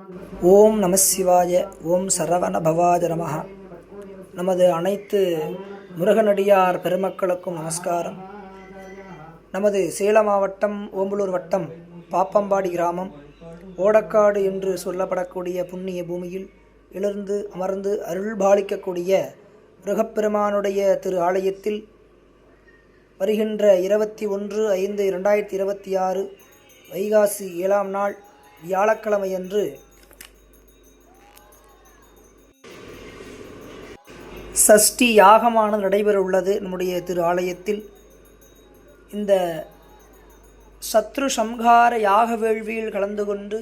ஓம் நம சிவாய. ஓம் சரவண பவாய நமஹ. நமது அனைத்து முருகனடியார் பெருமக்களுக்கும் நமஸ்காரம். நமது சேலம் மாவட்டம் ஓம்பலூர் வட்டம் பாப்பம்பாடி கிராமம் ஓடக்காடு என்று சொல்லப்படக்கூடிய புண்ணிய பூமியில் எழுந்து அமர்ந்து அருள்பாலிக்கக்கூடிய முருகப்பெருமானுடைய திரு ஆலயத்தில் வருகின்ற 21/5/2026 வைகாசி 7ஆம் நாள் வியாழக்கிழமையன்று சஷ்டி யாகமானது நடைபெற உள்ளது. நம்முடைய திரு ஆலயத்தில் இந்த சத்ரு சம்ஹார யாக வேள்வியில் கலந்து கொண்டு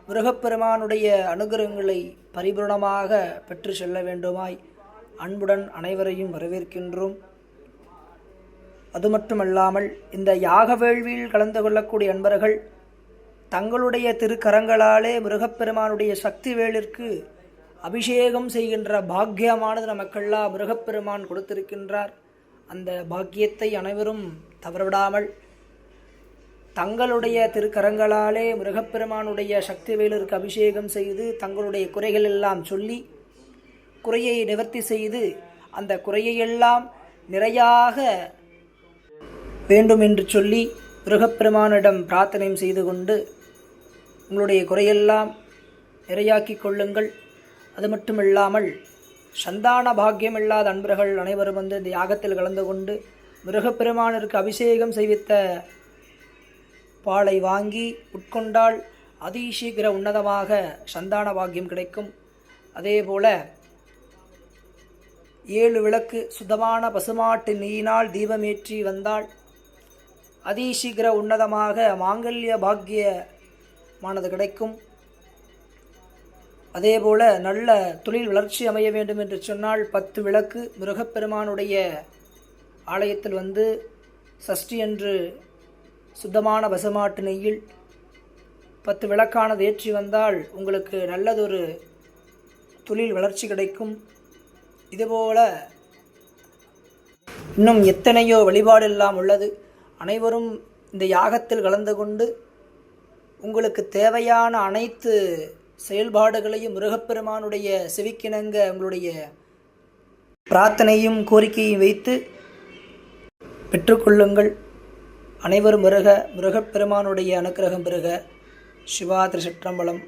முருகப்பெருமானுடைய அனுகிரகங்களை பரிபூர்ணமாக பெற்று செல்ல வேண்டுமாய் அன்புடன் அனைவரையும் வரவேற்கின்றோம். அது மட்டுமல்லாமல் இந்த யாக வேள்வியில் கலந்து கொள்ளக்கூடிய அன்பர்கள் தங்களுடைய திருக்கரங்களாலே முருகப்பெருமானுடைய சக்தி வேலிற்கு அபிஷேகம் செய்கின்ற பாக்கியமானது நமக்கெல்லாம் முருகப்பெருமான் கொடுத்திருக்கின்றார். அந்த பாக்கியத்தை அனைவரும் தவறவிடாமல் தங்களுடைய திருக்கரங்களாலே முருகப்பெருமானுடைய சக்தி வேலிற்கு அபிஷேகம் செய்து தங்களுடைய குறைகள் எல்லாம் சொல்லி குறையை நிவர்த்தி செய்து அந்த குறையெல்லாம் நிறையாக வேண்டும் என்று சொல்லி முருகப்பெருமானிடம் பிரார்த்தனை செய்து கொண்டு உங்களுடைய குறையெல்லாம் நிறையாக்கி கொள்ளுங்கள். அது மட்டுமில்லாமல் சந்தான பாக்கியம் இல்லாத அன்பர்கள் அனைவரும் வந்து இந்த யாகத்தில் கலந்து கொண்டு முருகப்பெருமானிற்கு அபிஷேகம் செய்வித்த பாலை வாங்கி உட்கொண்டால் அதிசீக்கிர உன்னதமாக சந்தான பாக்கியம் கிடைக்கும். அதேபோல 7 விளக்கு சுத்தமான பசுமாட்டு நெய்யினால் தீபமேற்றி வந்தால் அதிசீக்கிர உன்னதமாக மாங்கல்ய பாக்கியமானது கிடைக்கும். அதேபோல நல்ல தொழில் வளர்ச்சி அமைய வேண்டும் என்று சொன்னால் 10 விளக்கு முருகப்பெருமானுடைய ஆலயத்தில் வந்து சஷ்டி என்று சுத்தமான பசுமாட்டு நெய்யில் 10 விளக்கானது ஏற்றி வந்தால் உங்களுக்கு நல்லதொரு தொழில் வளர்ச்சி கிடைக்கும். இதுபோல இன்னும் எத்தனையோ வழிபாடு எல்லாம் உள்ளது. அனைவரும் இந்த யாகத்தில் கலந்து கொண்டு உங்களுக்கு தேவையான அனைத்து செயல்பாடுகளையும் முருகப்பெருமானுடைய செவிக்கிணங்க உங்களுடைய பிரார்த்தனையும் கோரிக்கையும் வைத்து பெற்றுக்கொள்ளுங்கள். அனைவரும் முருகப்பெருமானுடைய அனுக்கிரகம் பெறுக. சிவா திருச்சிற்றம்பலம்.